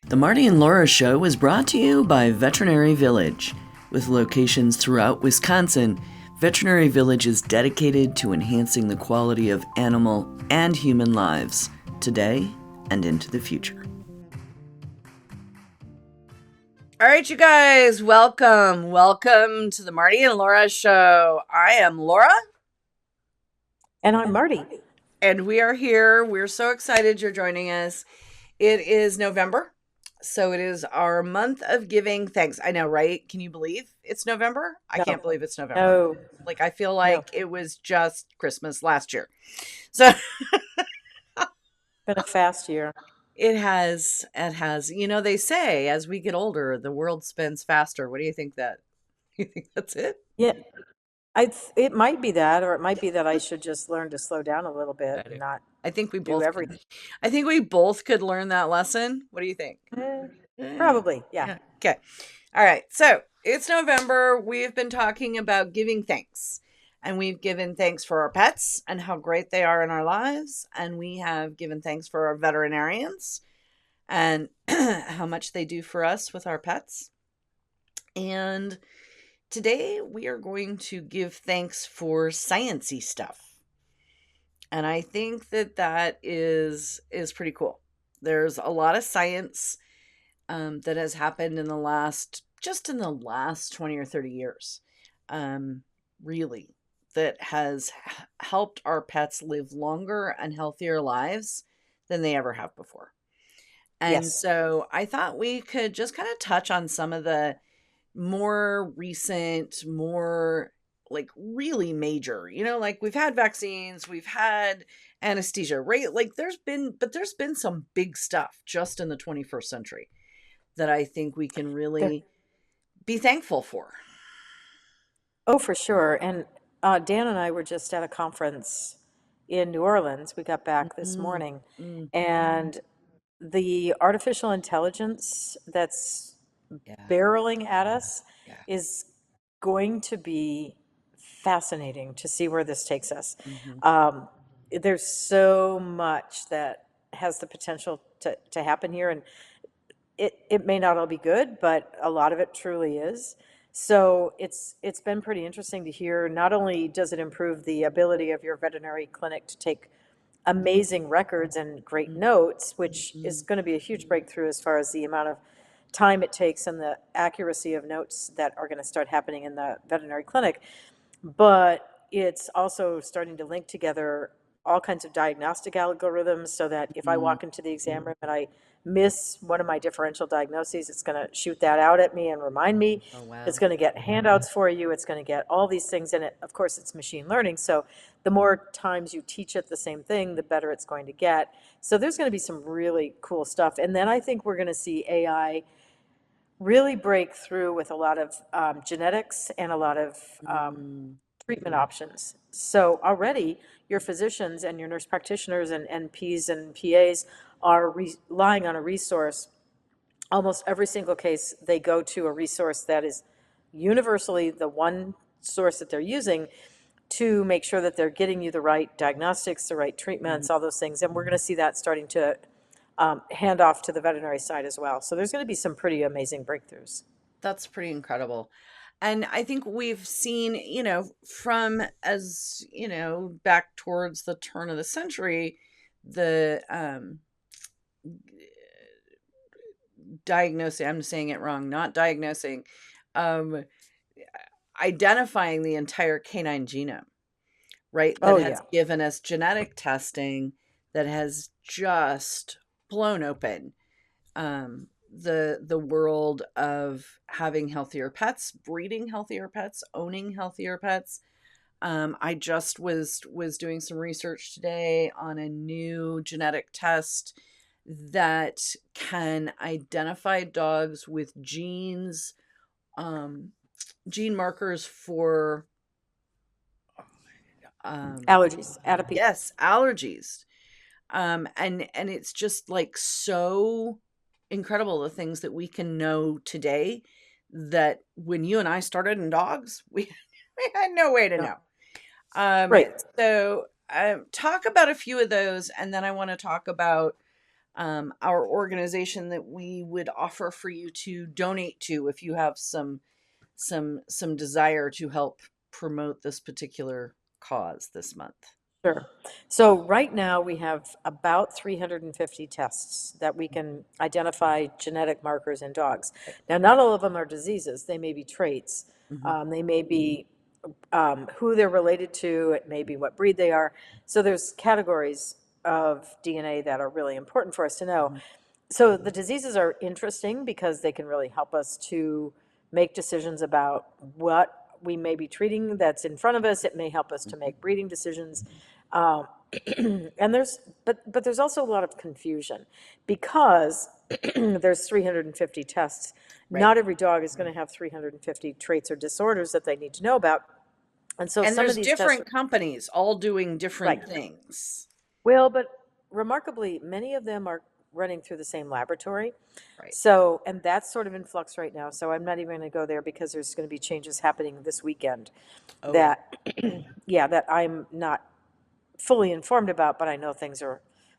The Marty and Laura Show is brought to you by Veterinary Village. With locations throughout Wisconsin, Veterinary Village is dedicated to enhancing the quality of animal and human lives today and into the future. All right, you guys, welcome. Welcome to the Marty and Laura Show. I am Laura. And I'm Marty. And we are here. We're so excited you're joining us. It is November. So it is our month of giving thanks. I know, right? Can you believe it's November? I can't believe it's November. No. Like, I feel like it was just Christmas last year. So Been a fast year. It has. You know, they say as we get older, the world spins faster. What do you think that? You think that's it? Yeah. It might be that, or it might be that I should just learn to slow down a little bit and not I think we do both everything. I think we both could learn that lesson. What do you think? Probably, yeah. Okay. All right. So it's November. We've been talking about giving thanks. And we've given thanks for our pets and how great they are in our lives. And we have given thanks for our veterinarians and how much they do for us with our pets. And today we are going to give thanks for sciencey stuff. And I think that is pretty cool. There's a lot of science that has happened in the last 20 or 30 years, really, that has helped our pets live longer and healthier lives than they ever have before. And Yes. so I thought we could just kind of touch on some of the more recent, more like really major, like we've had vaccines, we've had anesthesia, right? Like there's been some big stuff just in the 21st century that I think we can really be thankful for. Oh, for sure. And Dan and I were just at a conference in New Orleans. We got back this Mm, morning, mm, and the artificial intelligence that's yeah, barreling at us yeah. is going to be fascinating to see where this takes us. Hmm. Um, there's so much that has the potential to happen here, and it may not all be good, but a lot of it truly is. So it's been pretty interesting to hear. Not only does it improve the ability of your veterinary clinic to take amazing records and great notes, which is Mm. going to be a huge breakthrough as far as the amount of time it takes and the accuracy of notes that are going to start happening in the veterinary clinic. But it's also starting to link together all kinds of diagnostic algorithms so that if I Mm. walk into the exam room and I miss one of my differential diagnoses, it's going to shoot that out at me and remind me. Oh, It's wow. going to get handouts for you. It's going to get all these things in it. Of course, it's machine learning. So the more times you teach it the same thing, the better it's going to get. So there's going to be some really cool stuff. And then I think we're going to see AI really break through with a lot of genetics and a lot of Mm. treatment options. So already your physicians and your nurse practitioners and NPs and PAs are relying on a resource. Almost every single case, they go to a resource that is universally the one source that they're using to make sure that they're getting you the right diagnostics, the right treatments, all those things. And we're going to see that starting to hand off to the veterinary side as well. So there's going to be some pretty amazing breakthroughs. That's pretty incredible. And I think we've seen, from as, back towards the turn of the century, the diagnosing, I'm saying it wrong, not diagnosing, um, identifying the entire canine genome, right? That Oh, has yeah. given us genetic testing that has just blown open the world of having healthier pets, breeding healthier pets, owning healthier pets. I just was doing some research today on a new genetic test that can identify dogs with um, gene markers for Allergies, atopy. yes, allergies. And it's just like so incredible the things that we can know today that when you and I started in dogs, we had no way to No. know. Um, Right. so talk about a few of those, and then I want to talk about our organization that we would offer for you to donate to if you have some desire to help promote this particular cause this month. Sure. So right now we have about 350 tests that we can identify genetic markers in dogs. Right. Now, not all of them are diseases. They may be traits. Mhm. They may be who they're related to. It may be what breed they are. So there's categories of DNA that are really important for us to know. Mhm. So the diseases are interesting because they can really help us to make decisions about what we may be treating that's in front of us. It may help us to make breeding decisions. Um, and but there's also a lot of confusion because there's 350 tests. Right. Not every dog is going to have 350 traits or disorders that they need to know about. And so And some of there's these tests, different companies all doing right. different things. Well, but remarkably, many of them are running through the same laboratory. Right. So, and that's sort of in flux right now. So I'm not even going to go there because there's going to be changes happening this weekend Oh. that, yeah, that I'm not fully informed about, but I know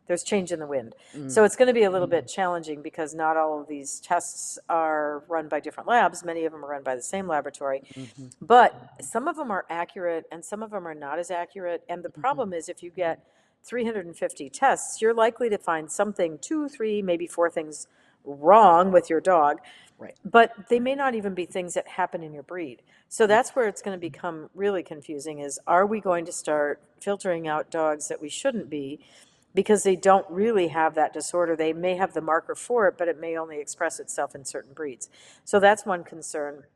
there's change in the wind. So Mm. it's going to be a little bit challenging because not all of these tests are run by different labs. Many of them are run by the same laboratory, Mhm. but some of them are accurate and some of them are not as accurate. And the Mhm. problem is if you get 350 tests, you're likely to find something, two, three, maybe four things wrong with your dog, Right. but they may not even be things that happen in your breed. So that's where it's going to become really confusing is, are we going to start filtering out dogs that we shouldn't be because they don't really have that disorder? They may have the marker for it, but it may only express itself in certain breeds. So that's one concern.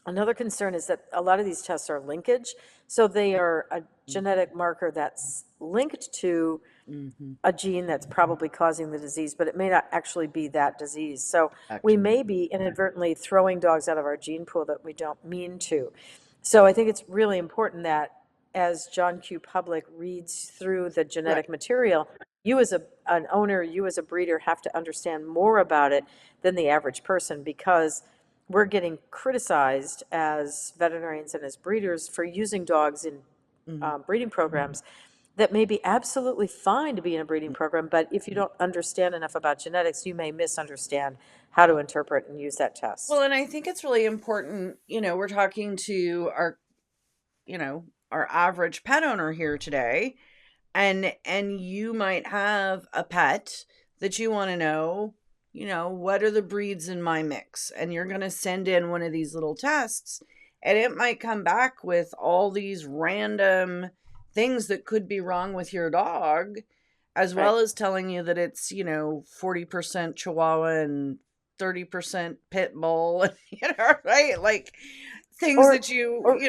Another concern is that a lot of these tests are linkage. So they are a genetic marker that's linked to Mhm. a gene that's probably causing the disease, but it may not actually be that disease. So we Actually. may be inadvertently throwing dogs out of our gene pool that we don't mean to. So I think it's really important that as John Q. Public reads through the Right. genetic material, you as an owner, you as a breeder have to understand more about it than the average person because we're getting criticized as veterinarians and as breeders for using dogs in Mhm. breeding programs that may be absolutely fine to be in a breeding program, but if you don't understand enough about genetics, you may misunderstand how to interpret and use that Well, test. and I think it's really important, we're talking to our average pet owner here today, and you might have a pet that you want to know, what are the breeds in my mix? And you're going to send in one of these little tests, and it might come back with all these random things that could be wrong with your dog, as Right. well as telling you that it's, 40% Chihuahua and 30% Pit Bull, right? Like things Or, that you, or,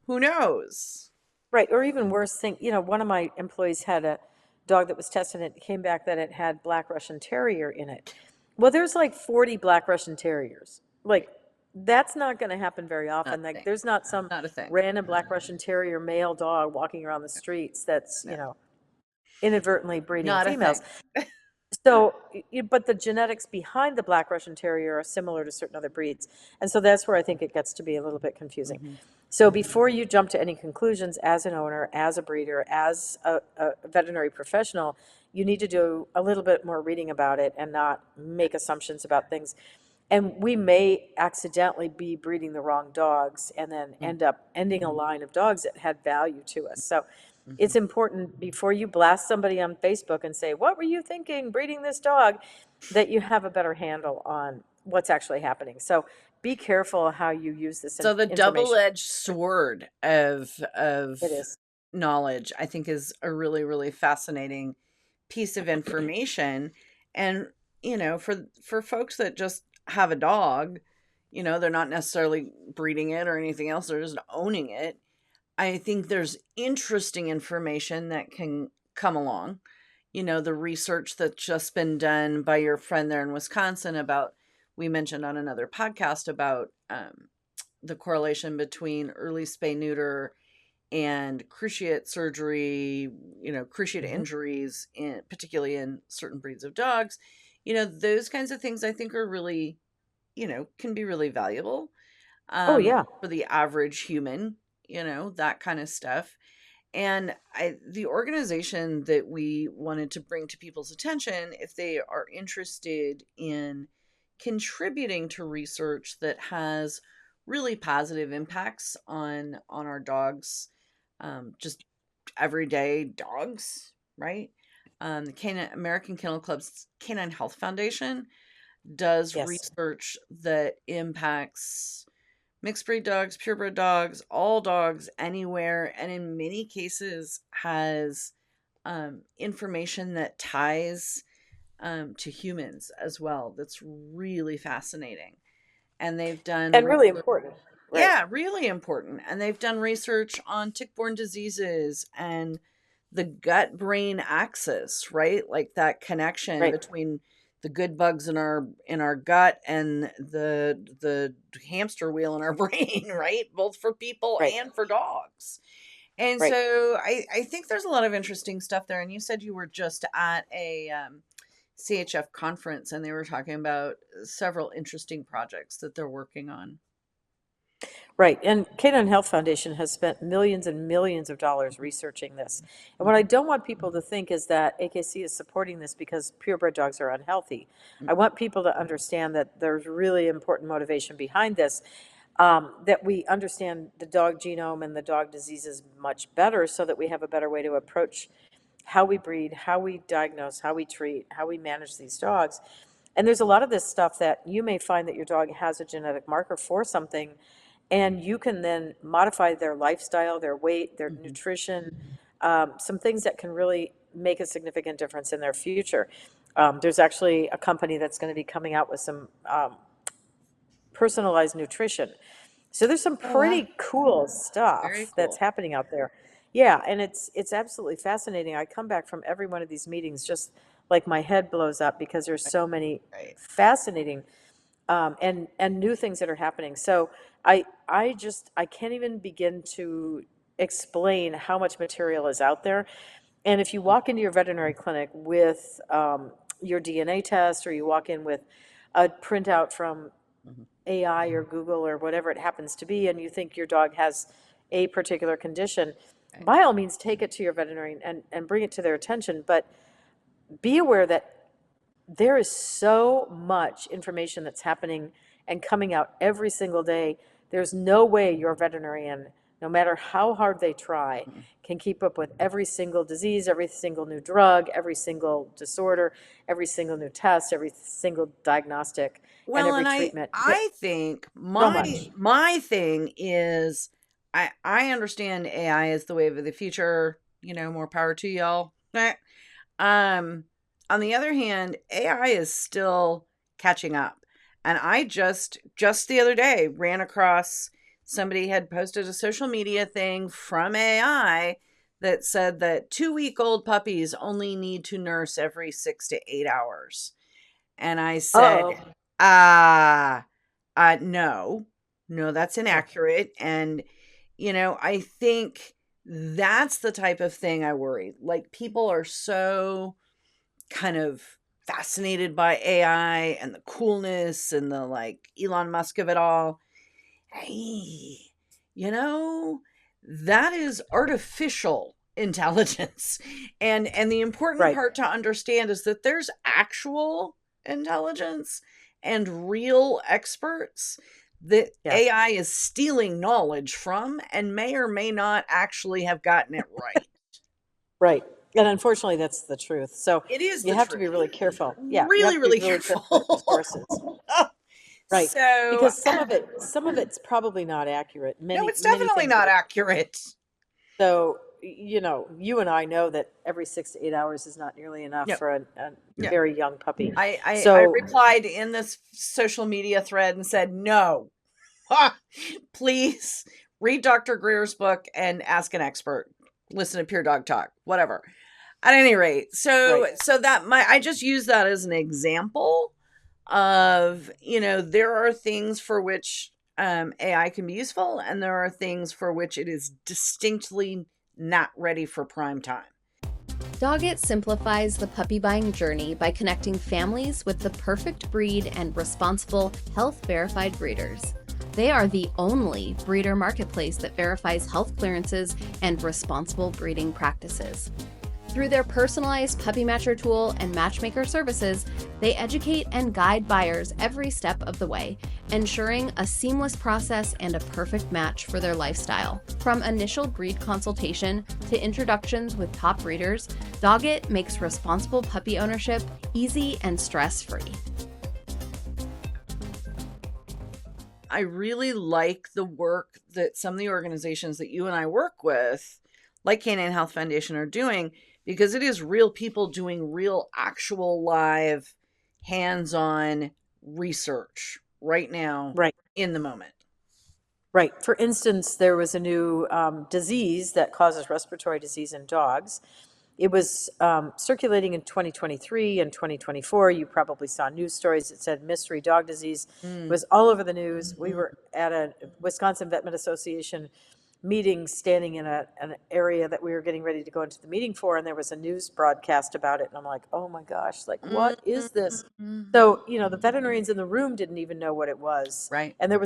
who knows? right, or even worse thing, one of my employees had a dog that was tested and it came back that it had Black Russian Terrier in it. Well, there's like 40 Black Russian Terriers. Right. Like, that's not going to happen very Not often. a Like, thing. there's not some Not a thing. random Black Russian Terrier male dog walking around the streets that's, No. inadvertently breeding Not a females. thing. So, but the genetics behind the Black Russian Terrier are similar to certain other breeds. And so that's where I think it gets to be a little bit confusing. Mhm. So before you jump to any conclusions as an owner, as a breeder, as a veterinary professional, you need to do a little bit more reading about it and not make assumptions about things. And we may accidentally be breeding the wrong dogs and then end up ending a line of dogs that had value to us. So it's Mhm. important before you blast somebody on Facebook and say, "What were you thinking breeding this dog?" that you have a better handle on what's actually happening. So be careful how you use this So the information. double-edged sword of It is. knowledge, I think, is a really, really fascinating piece of information. And, for folks that just have a dog, they're not necessarily breeding it or anything else, they're just owning it. I think there's interesting information that can come along. The research that's just been done by your friend there in Wisconsin about, we mentioned on another podcast about the correlation between early spay neuter and cruciate surgery, cruciate Mhm. injuries, particularly in certain breeds of dogs. Those kinds of things I think are really, can be really valuable Oh, yeah. for the average human, that kind of stuff. And the organization that we wanted to bring to people's attention, if they are interested in contributing to research that has really positive impacts on our dogs, just everyday dogs, right? The American Kennel Club's Canine Health Foundation does Yes. research that impacts mixed breed dogs, purebred dogs, all dogs anywhere, and in many cases has information that ties to humans as well. That's really fascinating. And they've done And really important. Right. Yeah, really important. And they've done research on tick-borne diseases and the gut-brain axis, right? Like that connection Right. between the good bugs in our gut and the hamster wheel in our brain, right? Both for people Right. and for dogs. And Right. so I think there's a lot of interesting stuff there. And you said you were just at a CHF conference and they were talking about several interesting projects that they're working on. Right. And Canine Health Foundation has spent millions and millions of dollars researching this. And what I don't want people to think is that AKC is supporting this because purebred dogs are unhealthy. I want people to understand that there's really important motivation behind this, that we understand the dog genome and the dog diseases much better so that we have a better way to approach how we breed, how we diagnose, how we treat, how we manage these dogs. And there's a lot of this stuff that you may find that your dog has a genetic marker for something, and you can then modify their lifestyle, their weight, their nutrition, some things that can really make a significant difference in their future. There's actually a company that's going to be coming out with some personalized nutrition. So there's some pretty cool stuff Very that's cool. happening out there. Yeah, and it's absolutely fascinating. I come back from every one of these meetings just like my head blows up because there's so many Right. fascinating and new things that are happening. So I can't even begin to explain how much material is out there. And if you walk into your veterinary clinic with your DNA test, or you walk in with a printout from AI or Google or whatever it happens to be, and you think your dog has a particular condition, by all means take it to your veterinarian and bring it to their attention. But be aware that there is so much information that's happening and coming out every single day. There's no way your veterinarian, no matter how hard they try, can keep up with every single disease, every single new drug, every single disorder, every single new test, every single diagnostic, and every treatment. I think my thing is I understand AI is the wave of the future, more power to y'all. On the other hand, AI is still catching up. And I just the other day ran across somebody had posted a social media thing from AI that said that 2-week-old puppies only need to nurse every 6 to 8 hours. And I said, no, that's inaccurate. And, I think that's the type of thing I worry. Like, people are so kind of fascinated by AI and the coolness and the Elon Musk of it all. Hey, that is artificial intelligence. And the important part to understand is that there's actual intelligence and real experts that AI is stealing knowledge from and may or may not actually have gotten it right. Right. And unfortunately, that's the truth. So it is. You have to be really careful. Yeah, really careful. Right. So, because some of it's probably not accurate. No, it's definitely not accurate. So, you and I know that every 6 to 8 hours is not nearly enough for a very young puppy. I replied in this social media thread and said, no, please read Dr. Greer's book and ask an expert. Listen to Pure Dog Talk, whatever. At any rate, so that I just use that as an example of, there are things for which AI can be useful, and there are things for which it is distinctly not ready for prime time. Doggett simplifies the puppy buying journey by connecting families with the perfect breed and responsible, health-verified breeders. They are the only breeder marketplace that verifies health clearances and responsible breeding practices. Through their personalized puppy matcher tool and matchmaker services, they educate and guide buyers every step of the way, ensuring a seamless process and a perfect match for their lifestyle. From initial breed consultation to introductions with top breeders, Doggett makes responsible puppy ownership easy and stress-free. I really like the work that some of the organizations that you and I work with, like Canine Health Foundation, are doing, because it is real people doing real, actual, live, hands-on research right now, Right. in the moment. Right. For instance, there was a new disease that causes respiratory disease in dogs. It was circulating in 2023 and 2024. You probably saw news stories that said mystery dog disease. It was all over the news. We were at a Wisconsin Veterinary Association meeting, standing in an area that we were getting ready to go into the meeting for, and there was a news broadcast about it. And I'm like, oh my gosh, like, what is this? So, the veterinarians in the room didn't even know what it was. Right. And there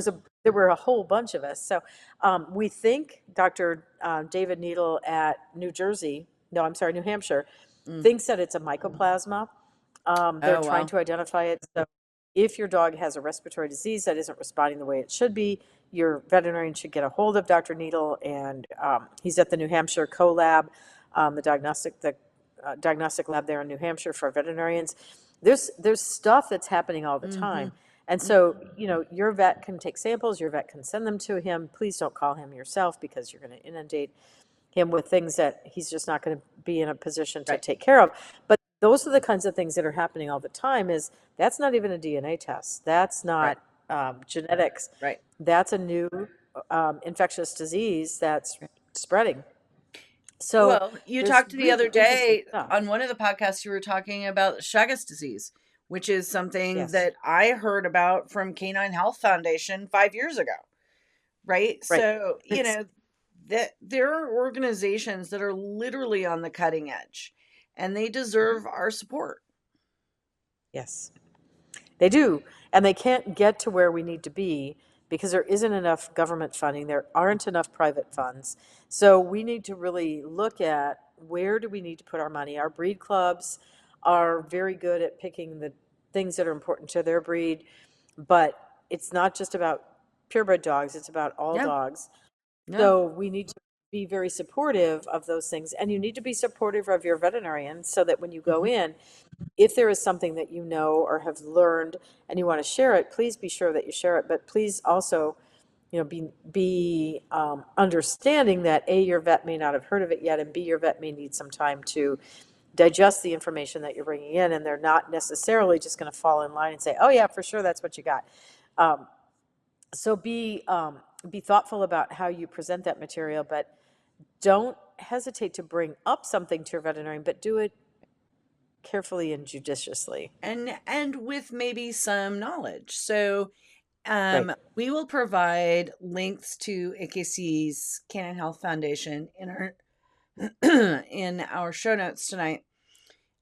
were a whole bunch of us. So we think Dr. David Needle at New Hampshire, thinks that it's a mycoplasma. They're trying to identify it. So if your dog has a respiratory disease that isn't responding the way it should be, your veterinarian should get a hold of Dr. Needle, and he's at the New Hampshire CoLab, the diagnostic lab there in New Hampshire for veterinarians. There's stuff that's happening all the time. And so, your vet can take samples, your vet can send them to him. Please don't call him yourself, because you're going to inundate him with things that he's just not going to be in a position to take care of. But those are the kinds of things that are happening all the time. That's not even a DNA test. That's not genetics. Right. That's a new infectious disease that's spreading. So, well, you there's talked the really other interesting day stuff. on one of the podcasts, you were talking about Chagas disease, which is something Yes. that I heard about from Canine Health Foundation 5 years ago. Right. So, that there are organizations that are literally on the cutting edge, and they deserve our support. Yes, they do. And they can't get to where we need to be because there isn't enough government funding. There aren't enough private funds. So we need to really look at, where do we need to put our money? Our breed clubs are very good at picking the things that are important to their breed, but it's not just about purebred dogs, it's about all dogs. So we need to be very supportive of those things, and you need to be supportive of your veterinarian, so that when you go in, if there is something that you know or have learned and you want to share it, please be sure that you share it. But please also, be understanding that A, your vet may not have heard of it yet, and B, your vet may need some time to digest the information that you're bringing in, and they're not necessarily just going to fall in line and say, oh yeah, for sure, that's what you got. So be thoughtful about how you present that material, but don't hesitate to bring up something to your veterinarian, but do it carefully and judiciously. And with maybe some knowledge. So Right. we will provide links to AKC's Canine Health Foundation in our show notes tonight,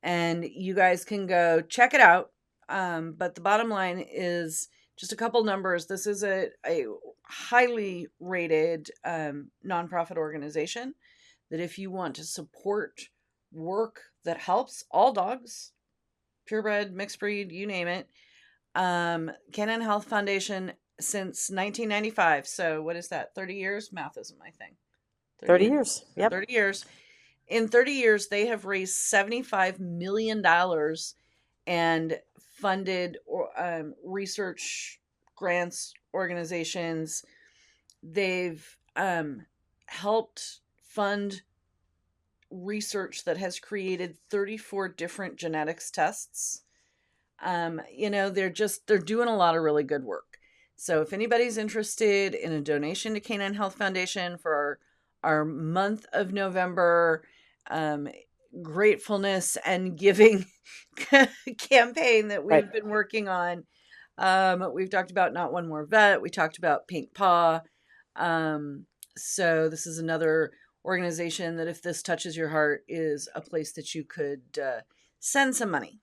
and you guys can go check it out. But the bottom line is just a couple numbers. This is a highly rated nonprofit organization that, if you want to support work that helps all dogs, purebred, mixed breed, you name it, Canine Health Foundation since 1995. So what is that? 30 years? Math isn't my thing. 30 years. Yep. 30 years. In 30 years, they have raised $75 million and funded research grants, organizations. They've helped fund research that has created 34 different genetics tests. They're doing a lot of really good work. So if anybody's interested in a donation to Canine Health Foundation for our month of November gratefulness and giving campaign that we've been working on, we've talked about Not One More Vet. We talked about Pink Paw. So this is another organization that, if this touches your heart, is a place that you could send some money.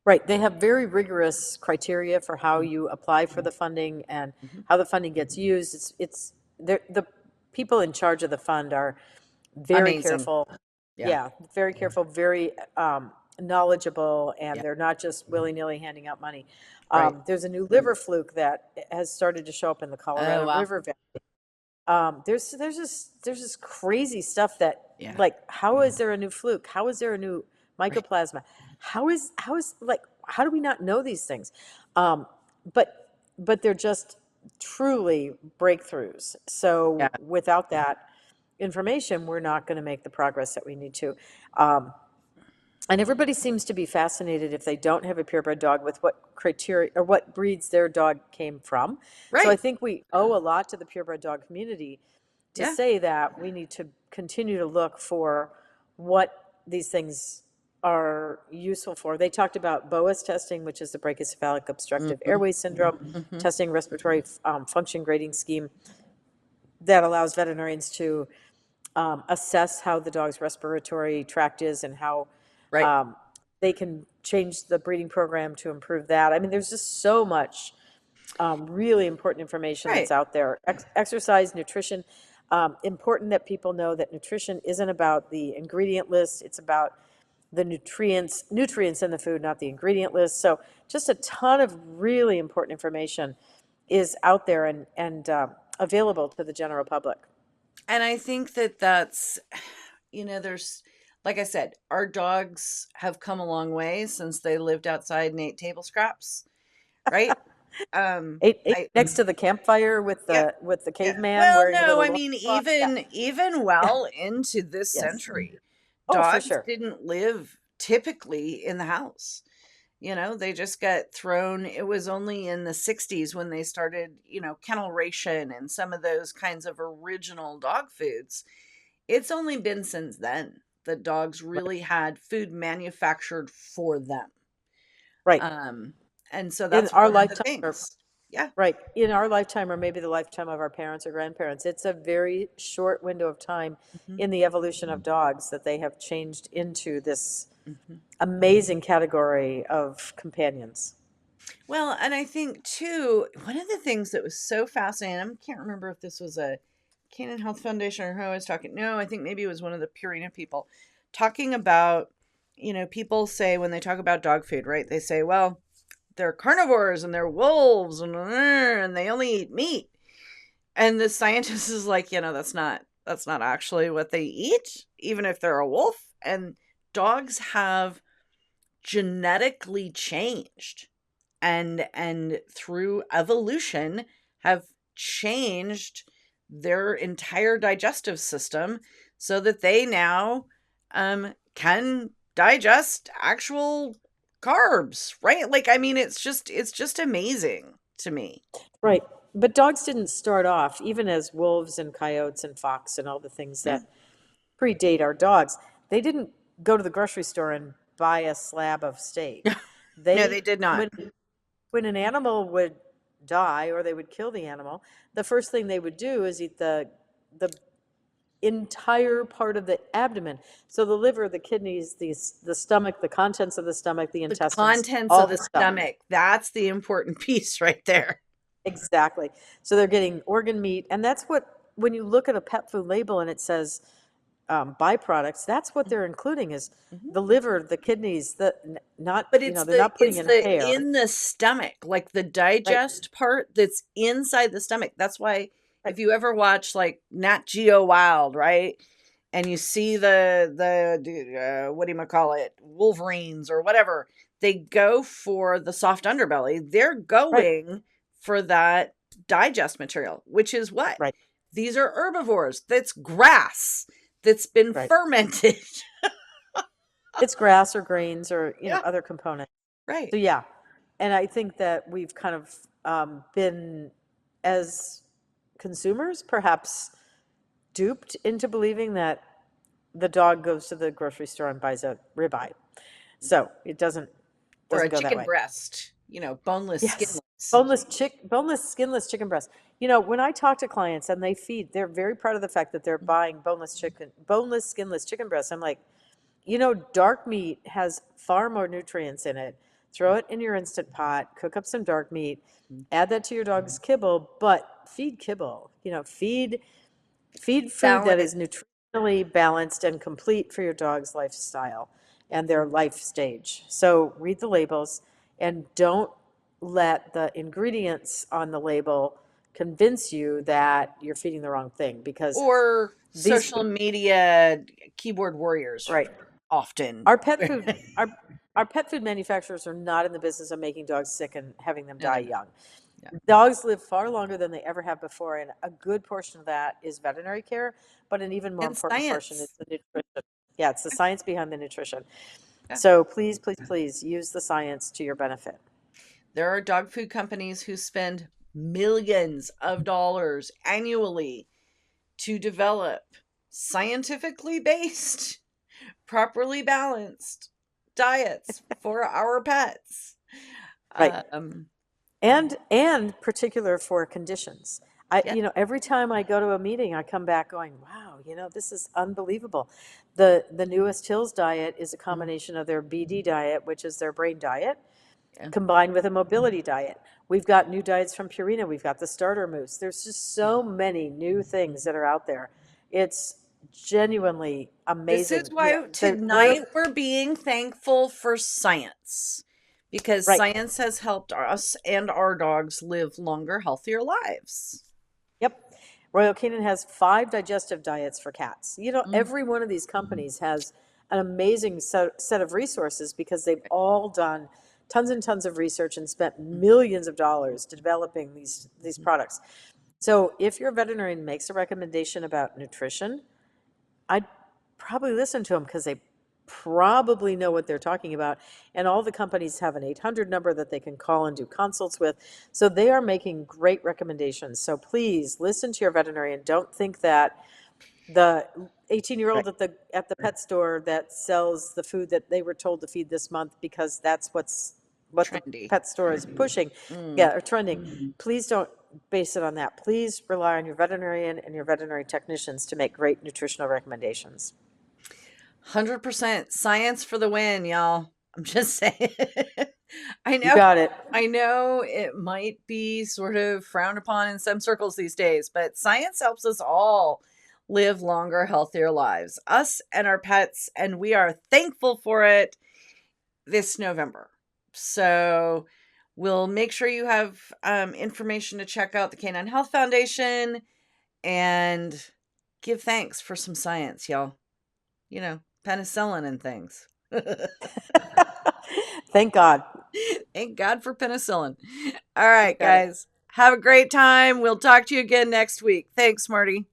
Right, they have very rigorous criteria for how you apply for the funding and Mhm. how the funding gets used. The people in charge of the fund are very Amazing. careful. Yeah. Yeah, very careful, very knowledgeable, and Yeah. they're not just willy-nilly handing out money. Right. There's a new liver fluke that has started to show up in the Oh, Colorado wow. River Valley. There's this crazy stuff that, Yeah. like, how is there a new fluke? How is there a new Right. mycoplasma? How is like, how do we not know these things? Um, but they're just truly breakthroughs. Yeah. So without that information, we're not going to make the progress that we need to. Um, and everybody seems to be fascinated, if they don't have a purebred dog, with what criteria or what breeds their dog came from. So I Right. think we owe a lot to the purebred dog community to Yeah. say that we need to continue to look for what these things are useful for. They talked about BOAS testing, which is the brachycephalic obstructive Mhm. airway syndrome Mhm. testing, respiratory function grading scheme that allows veterinarians to assess how the dog's respiratory tract is and how Right. um, they can change the breeding program to improve that. I mean, there's just so much really important information that's Right. out there. Exercise, nutrition. Important that people know that nutrition isn't about the ingredient list. It's about the nutrients in the food, not the ingredient list. So just a ton of really important information is out there and available to the general public. And I think that that's, there's, like I said, our dogs have come a long way since they lived outside and ate table scraps, right? Ate I, next to the campfire with yeah, the yeah. caveman Well, wearing a no, little I mean, loincloth. Yeah, even yeah, well into this yes. century, Oh, for dogs sure. didn't live typically in the house. They just got thrown. It was only in the 60s when they started, kennel ration and some of those kinds of original dog foods. It's only been since then that dogs Right. really had food manufactured for them. Right. Um, and so In that's our one of the lifetime, or things. Yeah. right, in our lifetime, or maybe the lifetime of our parents or grandparents, it's a very short window of time Mhm, in the evolution of dogs that they have changed into this mhm. amazing category of companions. Well, and I think too, one of the things that was so fascinating, I can't remember if this was a Canine Health Foundation or who I was talking. No, I think maybe it was one of the Purina people talking about, people say when they talk about dog food, right? They say, well, they're carnivores and they're wolves and they only eat meat. And the scientist is like, that's not actually what they eat, even if they're a wolf. And dogs have genetically changed and through evolution have changed their entire digestive system so that they now can digest actual carbs, right? Like, I mean, it's just amazing to me. Right. But dogs didn't start off, even as wolves and coyotes and fox and all the things Yeah. that predate our dogs. They didn't go to the grocery store and buy a slab of steak. No, They, they did not. when an animal would die or they would kill the animal, the first thing they would do is eat the entire part of the abdomen. So the liver, the kidneys, the stomach, the contents of the stomach, the The intestines, contents all of the the stuff. stomach, that's the important piece right there. Exactly. So they're getting organ meat, and that's what, when you look at a pet food label and it says byproducts, that's what they're including is Mhm. the liver, the kidneys, not, But they're not putting it's in the hair. in the stomach, like the Right, digest part that's inside the stomach. That's why right, if you ever watch like Nat Geo Wild, right? And you see the what do you call it? Wolverines or whatever, they go for the soft underbelly. They're right, going for that digest material, which is what? right, These are herbivores. That's grass that's been right. fermented. It's grass or grains or, Yeah, other components. right. So yeah, and I think that we've kind of been, as consumers, perhaps duped into believing that the dog goes to the grocery store and buys a ribeye. So it doesn't Or a doesn't go that chicken way. breast, boneless, Yes, skinless. boneless, skinless chicken breast. When I talk to clients and they're very proud of the fact that they're Mhm. buying boneless, skinless chicken breast. I'm like, dark meat has far more nutrients in it throw it in your Instant Pot, cook up some dark meat, add that to your dog's kibble, but feed kibble. Feed food that is nutritionally balanced and complete for your dog's lifestyle and their life stage. So read the labels and don't let the ingredients on the label convince you that you're feeding the wrong thing, because Or social media keyboard warriors. right. Often. Our pet food manufacturers are not in the business of making dogs sick and having them die young. Yeah. Dogs live far longer than they ever have before, and a good portion of that is veterinary care, but an even more important portion is the nutrition. Yeah, it's the science behind the nutrition. Yeah. So please, please, please use the science to your benefit. There are dog food companies who spend millions of dollars annually to develop scientifically based, properly balanced diets for our pets. Right. And particular for conditions. Every time I go to a meeting, I come back going, wow, this is unbelievable. The newest Hills diet is a combination of their BD diet, which is their brain diet, combined with a mobility diet. We've got new diets from Purina. We've got the starter moose. There's just so many new things that are out there. It's genuinely amazing. This is why tonight we're being thankful for science, because science has helped us and our dogs live longer, healthier lives. Yep. Royal Canin has 5 digestive diets for cats. Every one of these companies has an amazing set of resources, because they've all done tons and tons of research and spent millions of dollars developing these products. So if your veterinarian makes a recommendation about nutrition, I'd probably listen to them, because they probably know what they're talking about. And all the companies have an 800 number that they can call and do consults with. So they are making great recommendations. So please listen to your veterinarian. Don't think that the 18-year-old at the pet store that sells the food that they were told to feed this month, because that's what trendy. The pet store is pushing, or trending. Please don't base it on that. Please rely on your veterinarian and your veterinary technicians to make great nutritional recommendations. 100% science for the win, y'all. I'm just saying. I know. You got it. I know it might be sort of frowned upon in some circles these days, but science helps us all live longer, healthier lives, us and our pets, and we are thankful for it this November. So we'll make sure you have information to check out the Canine Health Foundation and give thanks for some science, y'all. Penicillin and things. Thank God. Thank God for penicillin. All right, guys. Have a great time. We'll talk to you again next week. Thanks, Marty.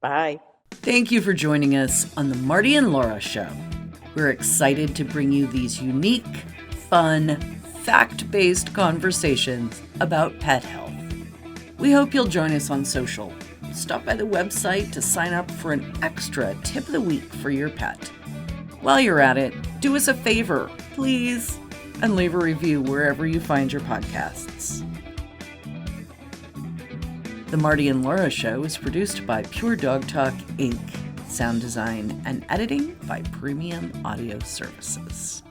Bye. Thank you for joining us on the Marty and Laura Show. We're excited to bring you these unique, fun, fact-based conversations about pet health. We hope you'll join us on social. Stop by the website to sign up for an extra tip of the week for your pet. While you're at it, do us a favor, please, and leave a review wherever you find your podcasts. The Marty and Laura Show is produced by Pure Dog Talk, Inc. Sound design and editing by Premium Audio Services.